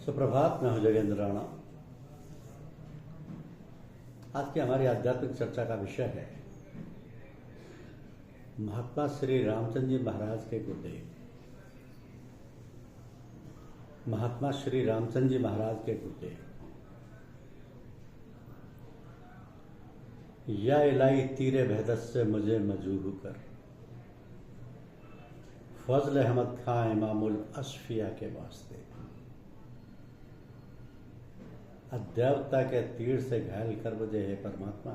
सुप्रभात। मैं हूं जगेंद्र राणा। आज की हमारी आध्यात्मिक चर्चा का विषय है महात्मा श्री रामचंद्र जी महाराज के गुरुदेव। महात्मा श्री रामचंद्र जी महाराज के गुरुदेव। या इलाही तीरे बहदत से मुझे मजूह कर, फजल अहमद खां इमामुल अशफिया के वास्ते। अध्यावता के तीर से घायल कर मुझे है परमात्मा,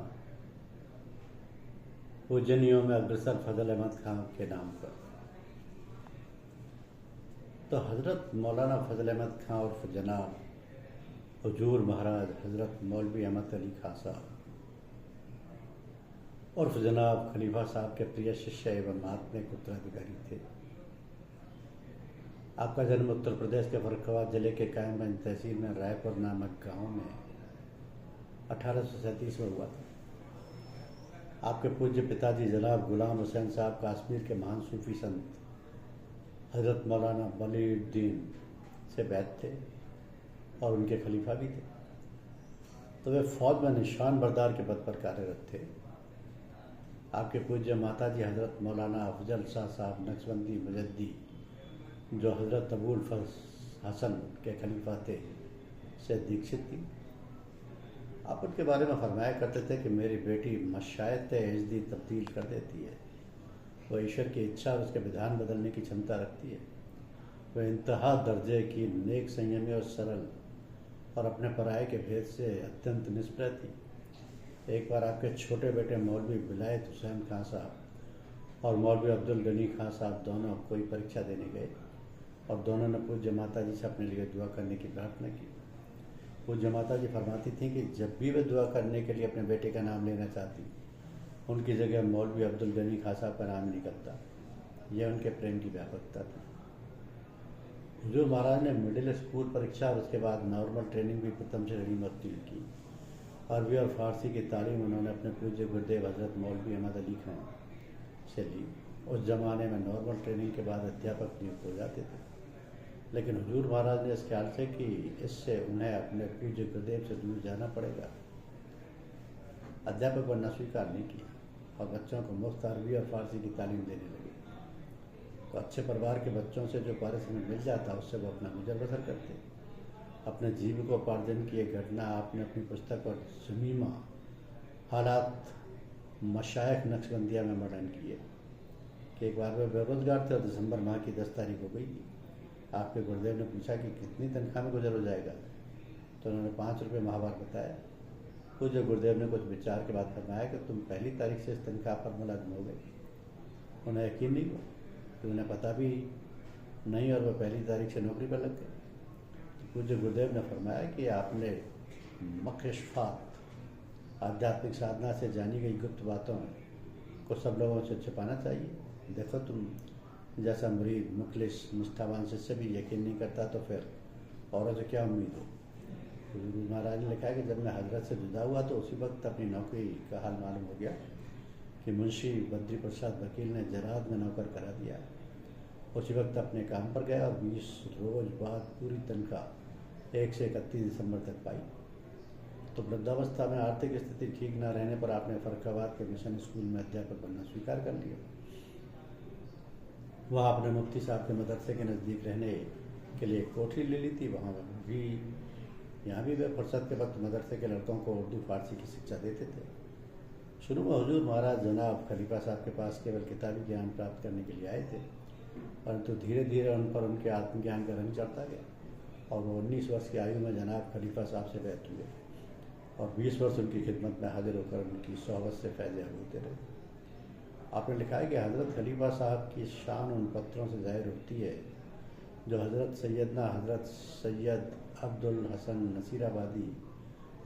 पूजनियों में अग्रसर फजल अहमद खां के नाम पर। तो हजरत मौलाना फजल अहमद खां उर्फ जनाब हुजूर महाराज हजरत मौलवी अहमद अली खां साहब उर्फ जनाब खलीफा साहब के प्रिय शिष्य एवं आत्मिक उत्तराधिकारी थे। आपका जन्म उत्तर प्रदेश के फर्रुखाबाद जिले के कायमगंज तहसील में रायपुर नामक गांव में 1837 में हुआ था। आपके पूज्य पिताजी जनाब गुलाम हुसैन साहब काश्मीर के महान सूफी संत हजरत मौलाना वलीउद्दीन से बैत थे और उनके खलीफा भी थे। तो वे फौज में निशान बरदार के पद पर कार्यरत थे। आपके पूज्य माताजी हजरत मौलाना अफजल शाह साहब नक्शबंदी मुजद्दी, जो हजरत अबुल हसन के खलीफा थे, से दीक्षित थी। आप उनके बारे में फरमाया करते थे कि मेरी बेटी मशायत एजदी तब्दील कर देती है। वह ईश्वर की इच्छा और उसके विधान बदलने की क्षमता रखती है। वह इंतहा दर्जे की नेक, संयमी और सरल और अपने पराये के भेद से अत्यंत निष्प्रह थी। एक बार आपके छोटे बेटे मौलवी विलायत हुसैन खां साहब और मौलवी अब्दुल गनी खां साहब दोनों कोई परीक्षा देने गए और दोनों ने पूज्य माता जी से अपने लिए दुआ करने की प्रार्थना की। पूज्य माता जी फरमाती थीं कि जब भी वे दुआ करने के लिए अपने बेटे का नाम लेना चाहती, उनकी जगह मौलवी अब्दुल गनी खां साहब का नाम निकलता। यह उनके प्रेम की व्यापकता थी। हुजूर महाराज ने मिडिल स्कूल परीक्षा और उसके बाद नॉर्मल ट्रेनिंग भी प्रथम श्रेणी में उत्तीर्ण की। अरबी और फारसी की तालीम उन्होंने अपने पूज्य गुरुदेव हजरत मौलवी अहमद अली खां से ली। उस जमाने में नॉर्मल ट्रेनिंग के बाद अध्यापक नियुक्त हो जाते थे, लेकिन हुजूर महाराज ने इस ख्याल से कि इससे उन्हें अपने पूज्य गुरुदेव से दूर जाना पड़ेगा, अध्यापक बनना स्वीकार नहीं किया और बच्चों को मुफ्त अरबी और फारसी की तालीम देने लगे। तो अच्छे परिवार के बच्चों से जो पारिश्रमिक मिल जाता, उससे वो अपना गुजर बसर करते। अपने जीविकोपार्जन की एक घटना आपने अपनी पुस्तक और जमीमा हालात मशाइख नक्शबंदिया में वर्णन किए कि एक बार वे बेरोजगार थे और दिसंबर माह की 10 तारीख हो गई थी। आपके गुरुदेव ने पूछा कि कितनी तनख्वाह में गुजर हो जाएगा, तो उन्होंने 5 रुपये माहवार बताया। पूज्य गुरुदेव ने कुछ विचार के बाद फरमाया कि तुम पहली तारीख से इस तनख्वाह पर मुलाजिम हो गए। उन्हें यकीन नहीं हुआ कि उन्हें पता भी नहीं और वह पहली तारीख से नौकरी पर लग गए। पूज्य गुरुदेव ने फरमाया कि आपने मकशफात आध्यात्मिक साधना से जानी गई गुप्त बातों को सब लोगों से छिपाना चाहिए। देखो, तुम जैसा मुरीद, मुखलिस, निष्ठावान शिष्य भी यकीन नहीं करता तो फिर औरों से क्या उम्मीद हो। गुरु महाराज ने लिखा है कि जब मैं हजरत से जुदा हुआ तो उसी वक्त अपनी नौकरी का हाल मालूम हो गया कि मुंशी बद्री प्रसाद वकील ने जराद में नौकर करा दिया। उसी वक्त अपने काम पर गया और 20 रोज बाद पूरी तनख्वाह 1 से 31 दिसंबर तक पाई। तो वृद्धावस्था में आर्थिक स्थिति ठीक न रहने पर आपने फर्रुखाबाद के मिशन स्कूल में अध्यापक बनना स्वीकार कर लिया। वहाँ आपने मुफ्ती साहब के मदरसे के नज़दीक रहने के लिए कोठरी ले ली थी। यहाँ भी वे फुर्सत के वक्त मदरसे के लड़कों को उर्दू फारसी की शिक्षा देते थे। शुरू में हुजूर महाराज जनाब खलीफा साहब के पास केवल किताबी ज्ञान प्राप्त करने के लिए आए थे, परंतु धीरे धीरे उन पर उनके आत्मज्ञान का रंग चढ़ता गया और वो 19 वर्ष की आयु में जनाब खलीफा साहब से बैत हुए और 20 वर्ष उनकी खिदमत में हाजिर होकर उनकी सोहबत से फैज़ होते रहे। आपने लिखा है कि हज़रत खलीफा साहब की शान उन पत्रों से ज़ाहिर होती है जो हज़रत सैयद अब्दुल हसन नसीराबादी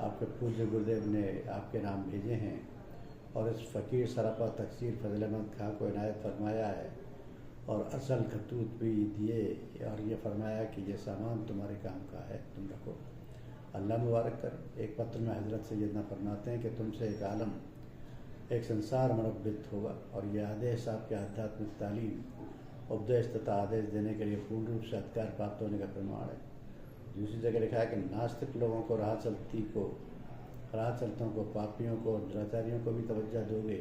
आपके पूज्य गुरुदेव ने आपके नाम भेजे हैं और इस फ़कीर सरापा तकसीर फजल अहमद खां को इनायत फरमाया है और असल खतूत भी दिए और ये फरमाया कि ये सामान तुम्हारे काम का है, तुम रखो, अल्लाह मुबारक करे। एक पत्र में हज़रत सैयदना फरमाते हैं कि तुमसे एक आलम, एक संसार मुरब्बित होगा और यह आदेश आपके आध्यात्मिक तालीम, उपदेश तथा आदेश देने के लिए पूर्ण रूप से अधिकार प्राप्त होने का प्रमाण है। दूसरी जगह लिखा है कि नास्तिक लोगों को राह चलतों को, पापियों को, दुराचारियों को भी तवज्जो दोगे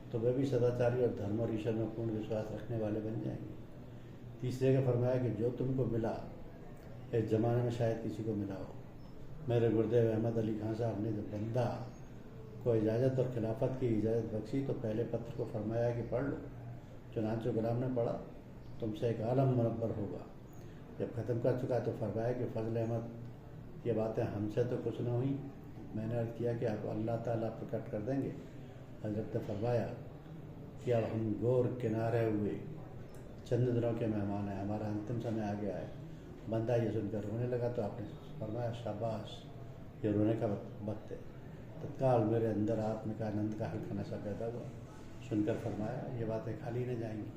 तो वे भी सदाचारी और धर्म और ईश्वर में पूर्ण विश्वास रखने वाले बन जाएंगे। तीसरी जगह फरमाया कि जो तुमको मिला इस ज़माने में शायद किसी को मिला हो। मेरे गुरुदेव अहमद अली खान साहब ने जब बंदा को इजाज़त और खिलाफत की इजाज़त बख्शी तो पहले पत्र को फरमाया कि पढ़ लो। चुनांचे गुलाम ने पढ़ा, तुमसे एक आलम मुनव्वर होगा। जब ख़त्म कर चुका तो फरमाया कि फजल अहमद, ये बातें हमसे तो कुछ न हुई। मैंने अर्ज़ किया कि आप अल्लाह ताला प्रकट कर देंगे। हज़रत ने फरमाया कि अब हम गोर किनारे हुए चंद दिनों के मेहमान हैं, हमारा अंतिम समय आ गया है। बंदा ये सुनकर रोने लगा तो आपने फरमाया शाबाश, ये रोने का वक्त है। तत्काल मेरे अंदर आत्म का आनंद का हल्का नशा पैदा हुआ। सुनकर फरमाया ये बातें खाली न जाएंगी,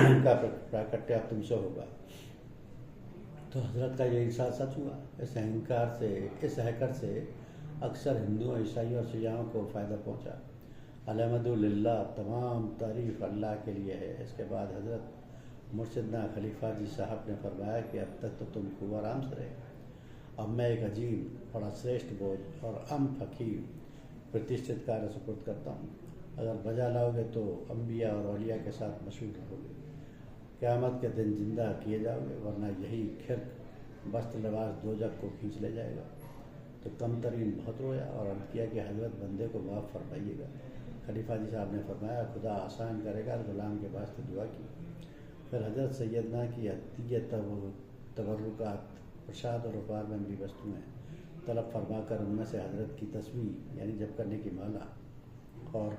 इनका प्राकट्य अब तुमसे होगा। तो हजरत का ये इरशाद सच हुआ। इस हैकर से अक्सर हिंदुओं, ईसाइयों और शियाओं को फ़ायदा पहुँचा। अलहमदुलिल्लाह, तमाम तारीफ़ अल्लाह के लिए है। इसके बाद हजरत मुर्शिदना खलीफा जी साहब ने फरमाया कि अब तक तो तुम खूब आराम से रहे, अब मैं एक अजीब, बड़ा श्रेष्ठ बोझ और फकीर प्रतिष्ठित कार्य सुपुर्द करता हूँ। अगर बजा लाओगे तो अम्बिया और औलिया के साथ मशहूर रहोगे, क़यामत के दिन जिंदा किए जाओगे, वरना यही खिरक वस्त्र लिबास दोजख को खींच ले जाएगा। तो कम तरीन बहुत रोया और अर्ज़ किया कि हज़रत बंदे को माफ़ फरमाइएगा। खलीफा जी साहब ने फरमाया खुदा आसान करेगा, गुलाम के वास्ते दुआ की। फिर हज़रत सैयदना की अतीय तबर्रुकात, प्रसाद और उपहार में भी वस्तुएँ तलब फरमाकर उनमें से हज़रत की तस्वीर यानी जब करने की माला और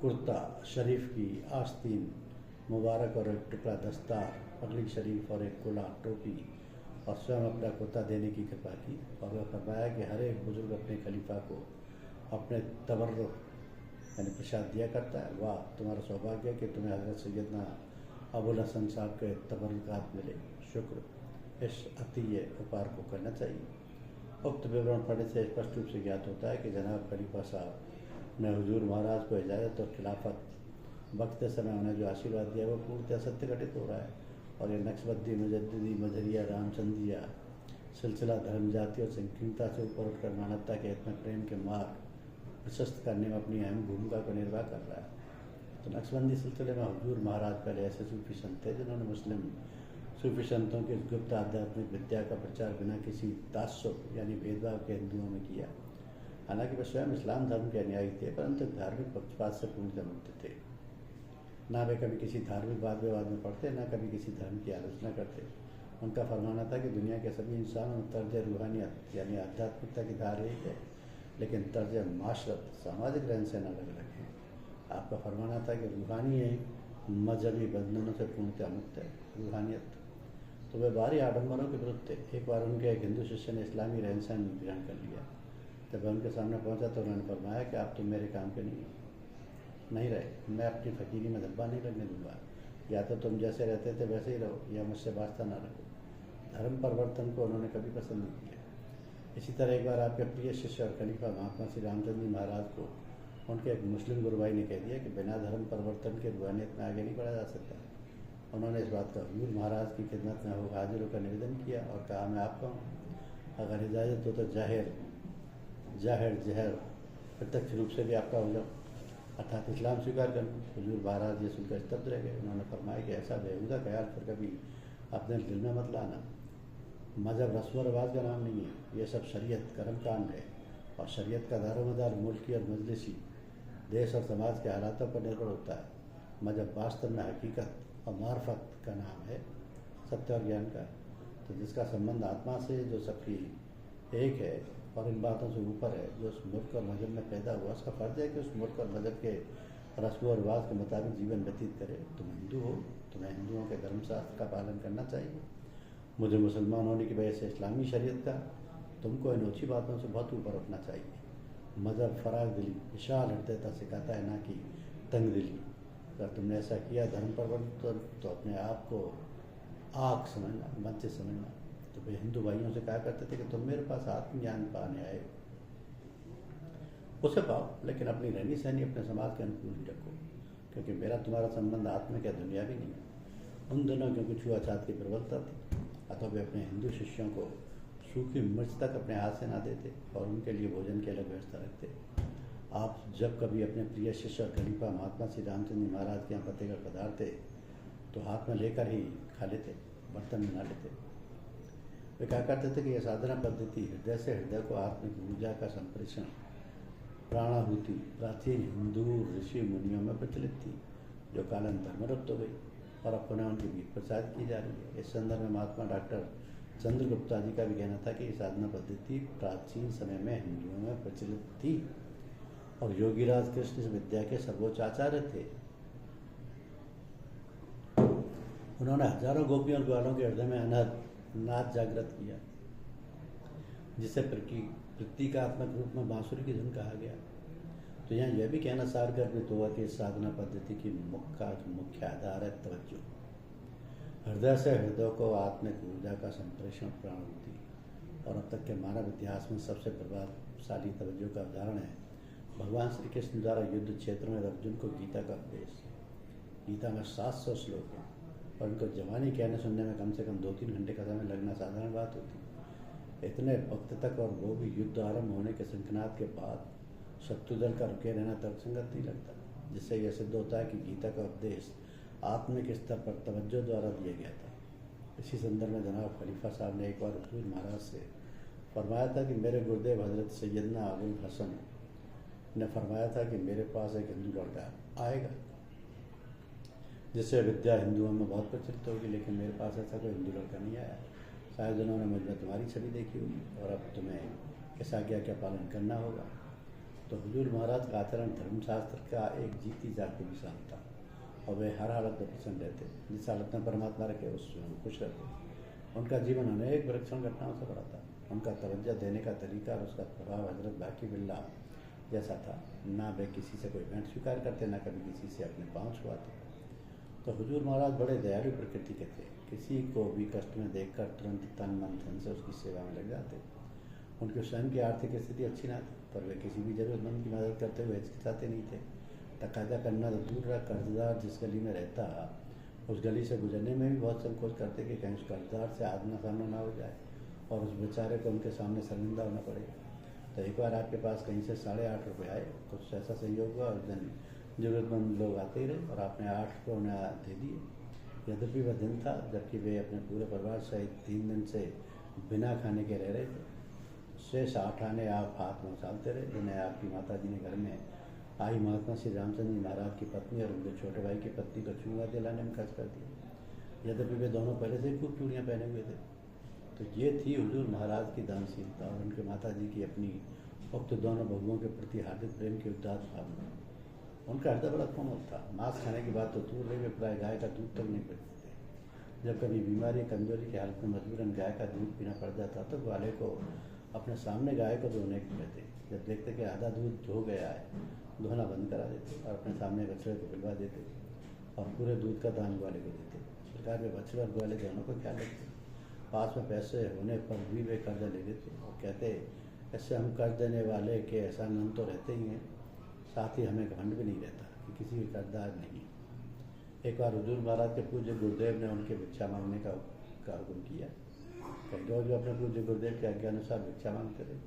कुर्ता शरीफ की आस्तीन मुबारक और एक टुकड़ा दस्तार, पगड़ी शरीफ और एक कुला टोपी और स्वयं अपना कुर्ता देने की कृपा की। और वह फरमाया कि हर एक बुजुर्ग अपने खलीफा को अपने तबर्रुक यानी प्रसाद दिया करता है। वाह, तुम्हारा सौभाग्य है कि तुम्हें हज़रत सैयदना अबुल हसन साहब के तबर्रुकात मिले। शुक्र, इस अतीय उपहार को करना चाहिए। उक्त विवरण पढ़ने से स्पष्ट रूप से ज्ञात होता है कि जनाब खलीफा साहब ने हुजूर महाराज को इजाज़त और खिलाफत बख्ते समय उन्हें जो आशीर्वाद दिया वो पूर्णतः सत्य घटित हो रहा है। और ये नक्शबंदी, मुजद्दिदी, मजहरिया, रामचंद्रिया सिलसिला धर्म, जाति और संकीर्णता से ऊपर उठकर मानवता के इतने प्रेम के मार्ग प्रशस्त करने में अपनी अहम भूमिका को निर्वाह कर रहा है। तो नक्शबंदी सिलसिले में हुजूर महाराज पहले ऐसे सूफी संत थे जिन्होंने मुस्लिम सूफी संतों की गुप्त आध्यात्मिक विद्या का प्रचार बिना किसी तासुब यानी भेदभाव के हिंदुओं में किया। हालांकि वे स्वयं इस्लाम धर्म के अनुयायी थे, परंतु धार्मिक पक्षपात से पूर्णतः मुक्त थे। ना वे कभी किसी धार्मिक वाद विवाद में पड़ते, ना कभी किसी धर्म की आलोचना करते। उनका फरमाना था कि दुनिया के सभी इंसानों में तर्ज रूहानियत यानी आध्यात्मिकता की धार एक है, लेकिन तर्ज माशरत सामाजिक रहन सहन अलग अलग है। आपका फरमाना था कि रूहानी एक मजहबी बंधनों से पूर्णतः मुक्त है, रूहानियत। तो वे बाहरी आडम्बरों के विरुद्ध थे। एक बार उनके एक हिंदू शिष्य ने इस्लामी रहन सहन ग्रहण कर लिया। जब वह उनके सामने पहुंचा तो उन्होंने फरमाया कि आप तो मेरे काम के नहीं रहे, मैं अपनी फ़कीरी में धब्बा नहीं लगने दूंगा। या तो तुम जैसे रहते थे वैसे ही रहो, या मुझसे वास्ता ना रखो। धर्म परिवर्तन को उन्होंने कभी पसंद नहीं किया। इसी तरह एक बार आपके प्रिय शिष्य और खलीफा महात्मा श्री रामचंद्र जी महाराज को उनके एक मुस्लिम गुरु भाई ने कह दिया कि बिना धर्म परिवर्तन के रूहानियत में आगे नहीं बढ़ा जा सकता। उन्होंने इस बात का हुजूर महाराज की खिदमत में हो हाजिर होकर निवेदन किया और कहा मैं आपका हूँ, अगर इजाज़त हो तो जाहिर जहर प्रत्यक्ष रूप से भी आपका हो जाओ, अर्थात इस्लाम स्वीकार कर लूँ। हुजूर महाराज ये सुनकर स्तब्ध रह गए। उन्होंने फरमाया कि ऐसा बेहुदा ख्याल फिर कभी अपने दिल में मत लाना। मजहब रस्म व रिवाज का नाम नहीं है, ये सब शरीयत कर्म कांड है और शरीयत का दारोमदार मुल्की और मजलिसी देश और समाज के हालातों पर निर्भर होता है। मजहब वास्तव में हकीकत और मार्फत का नाम है, सत्य और ज्ञान का। तो जिसका संबंध आत्मा से जो सबकी एक है और इन बातों से ऊपर है, जो उस मुल्क और मजहब में पैदा हुआ, उसका फ़र्ज है कि उस मुल्क और मजहब के रस्म और रिवाज के मुताबिक जीवन व्यतीत करे। तुम हिंदू हो, तुम्हें हिंदुओं के धर्मशास्त्र का पालन करना चाहिए। मुझे मुसलमान होने की वजह से इस्लामी शरीयत का तुमको इन ऊँची बातों से बहुत ऊपर उठना चाहिए। मजहब फराग दिली, विशाल हृदयता सिखाता है, ना कि तंग दिली। अगर तुमने ऐसा किया धर्म परिवर्तन तो अपने आप को आग समझना, वंचित समझना। तो वे हिंदू भाइयों से कहा करते थे कि तुम मेरे पास आत्मज्ञान पाने आए, उसे पाओ, लेकिन अपनी रहनी सहनी अपने समाज के अनुकूल ही रखो, क्योंकि मेरा तुम्हारा संबंध आत्मिक या दुनियावी नहीं है। उन दिनों क्योंकि छुआछात की प्रबलता थी अथवा वे अपने हिंदू शिष्यों को सूखी मिर्च तक अपने हाथ से ना देते और उनके लिए भोजन की अलग व्यवस्था रखते। आप जब कभी अपने प्रिय शिष्य और खलीफा महात्मा श्री रामचंद्र जी महाराज के यहाँ फतेहगढ़ पधारते तो हाथ में लेकर ही खा लेते, बर्तन में ना लेते। वे कहा करते थे कि यह साधना पद्धति हृदय से हृदय को आत्मिक ऊर्जा का संप्रेषण प्राणाहुति प्राचीन हिंदू ऋषि मुनियों में प्रचलित थी, जो कालांतर में लुप्त हो गई और अब पुनः उनके बीच प्रचार की जा रही है। इस संदर्भ में महात्मा डॉक्टर चंद्रगुप्ता जी का भी कहना था कि साधना पद्धति प्राचीन समय में हिंदुओं में प्रचलित थी और योगीराज कृष्ण इस विद्या के सर्वोच्च आचार्य थे। उन्होंने हजारों गोपियों और ग्वालों के हृदय में अनहद नाद जागृत किया, जिसे प्रतीकात्मक रूप में बांसुरी की धुन कहा गया। तो यहाँ यह भी कहना सारगर्भित हुआ कि इस साधना पद्धति की मुख्य आधार है तवज्जो। हृदय से हृदय को आत्मिक ऊर्जा का संप्रेषण प्राणाहुति। और अब तक के मानव इतिहास में सबसे प्रभावशाली तवज्जो का उदाहरण है भगवान श्री कृष्ण द्वारा युद्ध क्षेत्र में अर्जुन को गीता का उपदेश। गीता में 700 श्लोक हैं और उनको जवानी कहने सुनने में कम से कम 2-3 घंटे का समय लगना साधारण बात होती। इतने वक्त तक और वो भी युद्ध आरंभ होने के शंखनाद के बाद शत्रु दल का रुके रहना तर्कसंगत नहीं लगता, जिससे यह सिद्ध होता है कि गीता का उपदेश आत्मिक स्तर पर तवज्जो द्वारा दिया गया था। इसी संदर्भ में जनाब खलीफा साहब ने एक बार हुजूर महाराज से फरमाया था कि मेरे गुरुदेव हजरत सैयदना अबुल हसन ने फरमाया था कि मेरे पास एक हिंदू लड़का आएगा जिससे विद्या हिंदुओं में बहुत प्रचलित होगी, लेकिन मेरे पास ऐसा कोई हिंदू लड़का नहीं आया। शायद उन्होंने मुझ में तुम्हारी छवि देखी होगी और अब तुम्हें इस आज्ञा का पालन करना होगा। तो हुजूर महाराज का आचरण धर्मशास्त्र का एक जीती जागती मिसाल था और वे हर हालत में प्रसन्न रहते। जिस हालत में परमात्मा रखे उसमें खुश रहते। उनका जीवन अनेक विलक्षण घटनाओं से भरा था। उनका तवज्जो देने का तरीका और उसका प्रभाव हजरत बाकी बिल्ला जैसा था। ना वे किसी से कोई भेंट स्वीकार करते, ना कभी किसी से अपने पाँव छुआते। तो हुजूर महाराज बड़े दयालु प्रकृति के थे। किसी को भी कष्ट में देखकर तुरंत तन मन धन से उसकी सेवा में लग जाते। उनके स्वयं की आर्थिक स्थिति अच्छी ना थी, पर वे किसी भी जरूरतमंद की मदद करते हुए हिचकिचाते नहीं थे। तकाजा करना तो दूर रहा, कर्जदार जिस गली में रहता उस गली से गुजरने में भी बहुत संकोच करते कि कहीं उस कर्जदार से आमना सामना ना हो जाए और उस बेचारे को उनके सामने शर्मिंदा होना पड़े। तो एक बार आपके पास कहीं से 8.5 रुपये आए। कुछ ऐसा संयोग हुआ, उस दिन जरूरतमंद लोग आते ही रहे और आपने 8 रुपये उन्हें दे दिए। यद्यपि वह दिन था जबकि वे अपने पूरे परिवार सहित 3 दिन से बिना खाने के रह रहे थे। शेष 8 आने आप हाथ में उछालते रहे, जिन्हें आपकी माता जी ने घर में आई महात्मा श्री रामचंद्र जी महाराज की पत्नी और उनके छोटे भाई की पत्नी को चूड़ा दिलाने में खर्च कर दिया। यद्यपि वे दोनों पहले से ही खूब चूड़ियाँ पहने हुए थे। तो ये थी हुजूर महाराज की दानशीलता और उनके माता जी की अपनी उक्त दोनों बहुओं के प्रति हार्दिक प्रेम की उदात्त भावना। उनका हृदय बड़ा कोमल था। मांस खाने की बात तो दूर रही, वे प्राय गाय का दूध तक नहीं पीते थे। जब कभी बीमारी कमजोरी की हालत में मजबूरन गाय का दूध पीना पड़ जाता तो ग्वाले को अपने सामने गाय को धोने के कहते। जब देखते कि आधा दूध धो गया है, धोना बंद करा देते और अपने सामने बछड़े को पिलवा देते और पूरे दूध का दान ग्वाले को देते। इस प्रकार वे बछड़े और ग्वाले दोनों को ख्याल रखते। पास में पैसे होने पर भी वे कर्जा ले लेते और कहते, ऐसे हम कर्ज देने वाले के एहसानमंद तो रहते ही हैं, साथ ही हमें घमंड भी नहीं रहता कि किसी भी कर्जदार नहीं। एक बार हुजूर महाराज के पूज्य गुरुदेव ने उनके भिक्षा मांगने का हुक्म किया। कई रोज अपने पूज्य गुरुदेव के आज्ञानुसार भिक्षा मांगते रहे,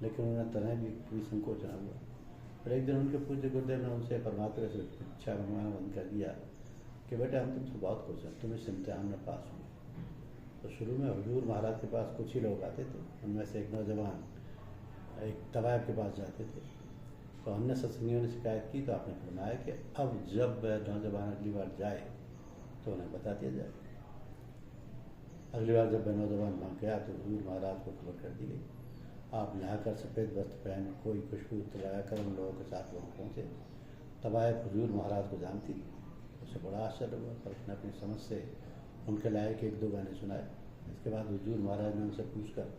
लेकिन उन्हें तरह भी कोई संकोच न हुआ। पर एक दिन उनके पूज्य गुरुदेव ने उनसे परमात्मा से भिक्षा मंगवाना बंद कर दिया कि बेटा हम तुमसे बहुत खुश हैं, तुम इस इम्तिहान में पास हुए। तो शुरू में हुजूर महाराज के पास कुछ ही लोग आते थे। उनमें से एक नौजवान एक तवायब के पास जाते थे। तो हमने सत्संगियों ने शिकायत की तो आपने फरमाया कि अब जब नौजवान अगली बार जाए तो उन्हें बता दिया जाए। अगली बार जब वह नौजवान वहाँ गया तो हुजूर महाराज को खबर कर दी गई। आप नहाकर सफ़ेद वस्त्र पहन कोई खुशबू लगाकर उन लोगों के साथ वहाँ पहुँचे। तवायब हुजूर महाराज को जानती, उसे बड़ा आश्चर्य हुआ, पर उसने अपनी समझ से उनके लायक 1-2 गाने सुनाए। इसके बाद हुजूर महाराज ने उनसे पूछकर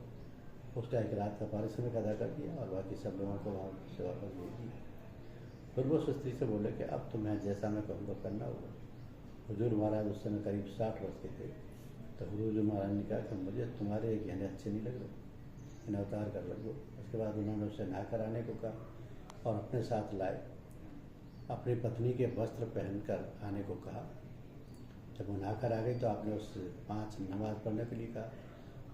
उसका एक रात का पारिश्रमिक अदा कर दिया और बाकी सब लोगों को वहाँ से वापस भेज दिया। फिर वो उस स्त्री से बोले कि अब तुम्हें जैसा मैं कहूँगा करना होगा। हुजूर महाराज उस समय करीब 60 वर्ष के थे। तो हुजूर महाराज ने कहा कि मुझे तुम्हारे ये गहने अच्छे नहीं लग रहे, इन्हें उतार कर रख दो। उसके बाद उन्होंने उससे नहा कर आने को कहा और अपने साथ लाए। अपनी पत्नी के वस्त्र पहनकर आने को कहा जब वो नहाकर आ गई तो आपने उससे 5 नमाज़ पढ़ने के लिए कहा।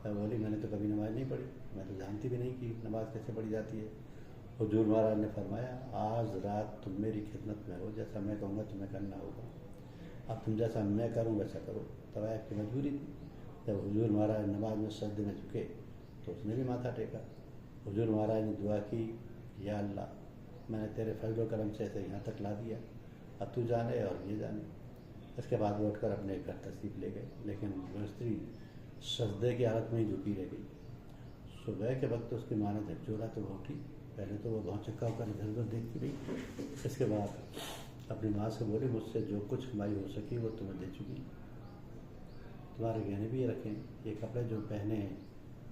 तो बोली मैंने तो कभी नमाज़ नहीं पढ़ी, मैं तो जानती भी नहीं कि नमाज़ कैसे पढ़ी जाती है। हुजूर महाराज ने फरमाया आज रात तुम मेरी खिदमत में हो, जैसा मैं कहूँगा तुम्हें करना होगा, अब तुम जैसा मैं करूँ वैसा करो। तवायफ की मजबूरी थी। जब हुजूर महाराज नमाज में सजदे में झुके तो उसने भी माथा टेका। हुजूर महाराज ने दुआ की, या अल्लाह मैंने तेरे फजल करम से ऐसे यहाँ तक ला दिया, अब तू जाने और ये जाने। इसके बाद वो उठकर अपने घर तशरीफ ले गए, लेकिन वो स्त्री सजदे की हालत में ही झुकी रह गई। सुबह के वक्त उसकी माँ ने झकझोरा तो वो उठी। पहले तो वो बहुत चक्का होकर इधर उधर देखती रही। इसके बाद अपनी माँ से बोली मुझसे जो कुछ कमाई हो सकी वो तुम्हें दे चुकी, तुम्हारे गहने भी ये रखें, ये कपड़े जो पहने हैं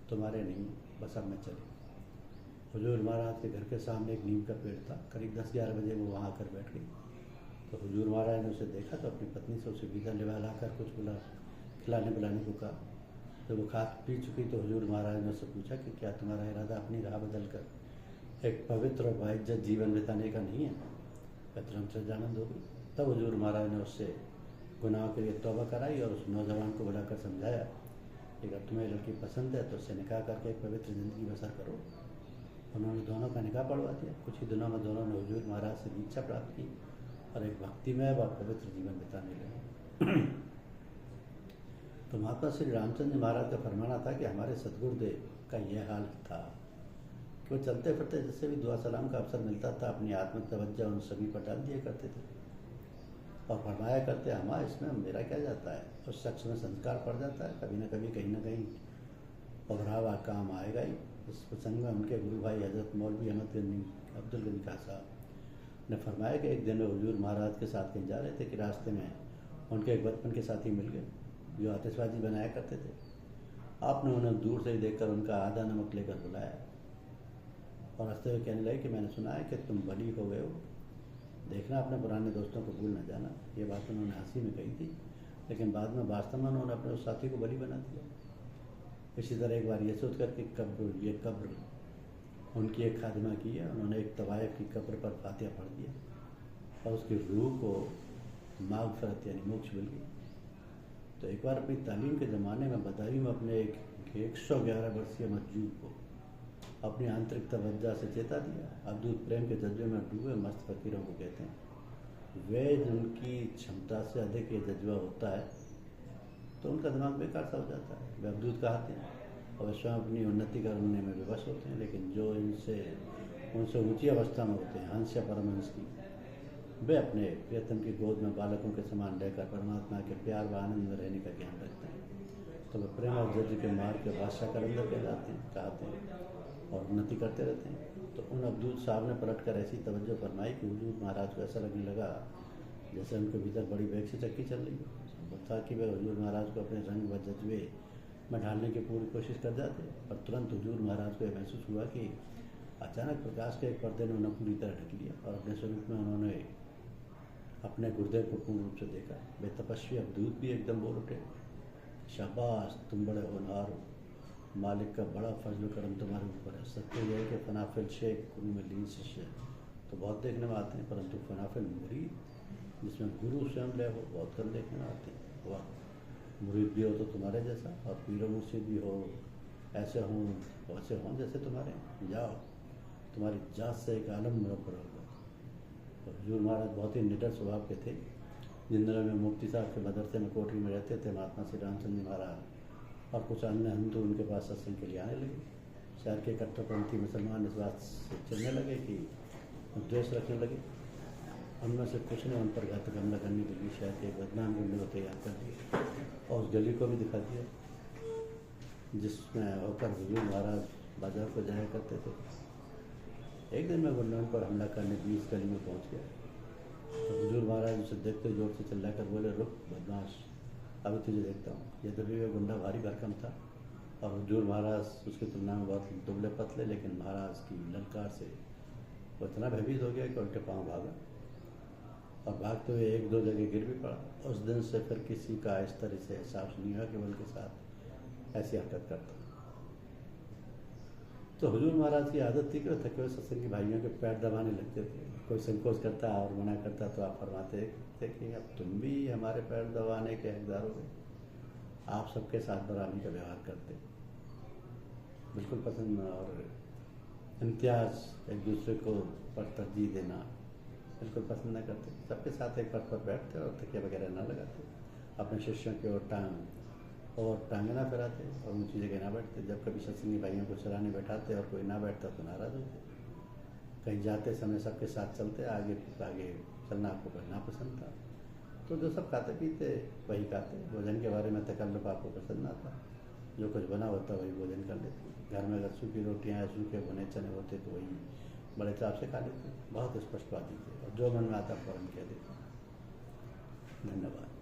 तुम्हारे नहीं, बस अब मैं चली। हुजूर महाराज के घर के सामने एक नीम का पेड़ था। करीब 10-11 बजे वो वहाँ आकर बैठ गई। तो हुजूर महाराज ने उसे देखा तो अपनी पत्नी से उसे भीतर लिवा कर कुछ बोला, खिलाने पिलाने को कहा। जब वो खा पी चुकी तो हुजूर महाराज ने उससे पूछा कि क्या तुम्हारा इरादा अपनी राह बदल कर एक पवित्र और बाइज्जत जीवन बिताने का नहीं है? वह तुरंत सज्जानंद हो गई। तब हुजूर महाराज ने उससे गुनाह के लिए तौबा कराई और उस नौजवान को बुलाकर समझाया कि अगर तुम्हें लड़की पसंद है तो उससे निकाह करके एक पवित्र ज़िंदगी बसर करो। उन्होंने दोनों का निकाह पढ़वा दिया। कुछ ही दिनों में दोनों ने हुजूर महाराज से दीक्षा प्राप्त की और एक भक्तिमय व पवित्र जीवन बिताने लगे। तो महात्मा श्री रामचंद्र महाराज का फरमाना था कि हमारे सतगुरुदेव का यह हाल था कि वो चलते फिरते जिससे भी दुआ सलाम का अवसर मिलता था अपनी आत्म तवज्जो उन सभी पर डाल दिया करते थे और फरमाया करते हमारा इसमें मेरा क्या जाता है। उस शख्स में संस्कार पड़ जाता है, कभी न कभी कहीं ना कहीं उभरावा काम आएगा ही। इस प्रसंग में उनके गुरु भाई हजरत मौलवी अब्दुल गनी खां साहब ने फरमाया कि एक दिन वे हुजूर महाराज के साथ कहीं जा रहे थे कि रास्ते में उनके एक बचपन के साथी मिल गए जो आतिशबाजी बनाया करते थे। आपने उन्हें दूर से ही देखकर उनका आधा नमक लेकर बुलाया और हंसते हुए कहने लगे कि मैंने सुना है कि तुम बली हो गए हो, देखना अपने पुराने दोस्तों को भूल न जाना। ये बात उन्होंने हंसी में कही थी, लेकिन बाद में वास्तव में उन्होंने अपने उस साथी को बली बना दिया। इसी तरह एक बार ये सोच कर कि कब्र उनकी एक खादिमा की है, उन्होंने एक तवायफ की कब्र पर फातिहा पढ़ दिया और उसकी रूह को मागफरत यानी मोक्ष मिल गई। तो एक बार अपनी तालीम के ज़माने में बदायूं में अपने एक 111 वर्षीय मजदूर को अपनी आंतरिक तवज्जो से चेता दिया। अद्भुत प्रेम के जज्बे में डूबे मस्त फकीरों को कहते हैं। वे जिनकी क्षमता से अधिक ये जज्बा होता है तो उनका दिमाग बेकार सा हो जाता है। वे अद्भुत कहते हैं और वे स्वयं अपनी उन्नति करने में विवश होते हैं, लेकिन जो उनसे ऊंची अवस्था में होते हैं, हंस या परमहंस की, वे अपने प्रियतम की गोद में बालकों के समान रहकर परमात्मा के प्यार व आनंद में रहने का ज्ञान रखते हैं। तो वे प्रेम और जज्बे के मार्ग के बादशाह कलंदर कहलाते हैं, चाहते हैं और उन्नति करते रहते हैं। तो उन अब्दुल साहब ने पलट कर ऐसी तवज्जो फरमाई कि हुजूर महाराज को ऐसा लगने लगा जैसे उनके भीतर बड़ी बेग से चक्की चल रही हो। था कि वे हुजूर महाराज को अपने रंग व जज्बे में ढालने की पूरी कोशिश कर जाते, पर तुरंत हुजूर महाराज को यह महसूस हुआ कि अचानक प्रकाश के एक पर्दे ने उन्हें पूरी तरह ढक लिया और अपने स्वरूप में उन्होंने अपने गुरुदेव को पूर्ण रूप से देखा। वे तपस्वी अवधूत भी एकदम बोल उठे, शाबाश तुम बड़े होनहार हो, मालिक का बड़ा फजल करम तुम्हारे ऊपर है। सत्य यह है कि फनाफिल शेख गुरु में लीन शिष्य तो बहुत देखने में आते हैं, परंतु फनाफिल मुरीद जिसमें गुरु स्वयं ले हो बहुत कम देखने में आते हैं। वाह, मुरीद भी हो तो तुम्हारे जैसा और पीरो मुर्शिद भी हो, ऐसे हों वैसे हों जैसे तुम्हारे, जाओ तुम्हारी जात से एक आलम बराबर होगा। तो हुजूर महाराज बहुत ही निडर स्वभाव के थे। जिन दिनों में मुफ्ती साहब के मदरसे में कोठरी में रहते थे, महात्मा श्री रामचंद्र महाराज और कुछ अन्य हिंदू उनके पास सत्संग के लिए आने लगे। शहर के कट्टरपंथी मुसलमान इस बात से चलने लगे कि द्वेष रखने लगे। उनमें से कुछ ने उन पर घातक हमला करने के लिए शहर के एक बदनाम गुंडे को तैयार कर दिया और उस गली को भी दिखा दिया जिसमें होकर हुजूर महाराज बाजार को जाया करते थे। एक दिन मैं गुंडों पर हमला करने 20 गली में पहुंच गया तो हुजूर महाराज उसे देखते जोर से चिल्लाकर बोले, रुक बदमाश, अभी तुझे देखता हूँ। यद्यपि वह गुंडा भारी भरकम था और हुजूर महाराज उसकी तुलना में बहुत दुबले पतले, लेकिन महाराज की ललकार से वो इतना भयभीत हो गया कि उल्टे पाँव भागा और भागते हुए 1-2 जगह गिर भी पड़ा। उस दिन से फिर किसी का इस तरह से एहसास नहीं हुआ कि वो उनके साथ ऐसी हरकत करता। तो हुजूर महाराज की आदत थी कि वो थके हुए सत्संगी भाइयों के पैर दबाने लगते थे, कोई संकोच करता और मना करता तो आप फरमाते थे कि अब तुम भी हमारे पैर दबाने के हकदार हो गए। आप सबके साथ बराबरी का व्यवहार करते, बिल्कुल पसंद और इम्तियाज़ एक दूसरे को पर तरजीह देना बिल्कुल पसंद न करते। सबके साथ एक पद पर बैठते और तकिया वगैरह ना लगाते, अपने शिष्यों की ओर टांगे ना फैलाते और ऊँची जगह ना बैठते। जब कभी सत्संगी भाइयों को सराहने बैठाते और कोई ना बैठता तो नाराज़ होते। कहीं जाते समय सबके साथ चलते, आगे आगे चलना आपको नापसंद था। तो जो सब खाते पीते वही खाते, भोजन के बारे में तकल्लुफ़ आपको पसंद ना था। जो कुछ बना होता वही भोजन कर लेते। घर में अगर सूखी रोटियाँ या सूखे भुने चने होते तो वही बड़े चाव से खा लेते। बहुत स्पष्टवादी थे और जो मन में आता फौरन कह देते। धन्यवाद।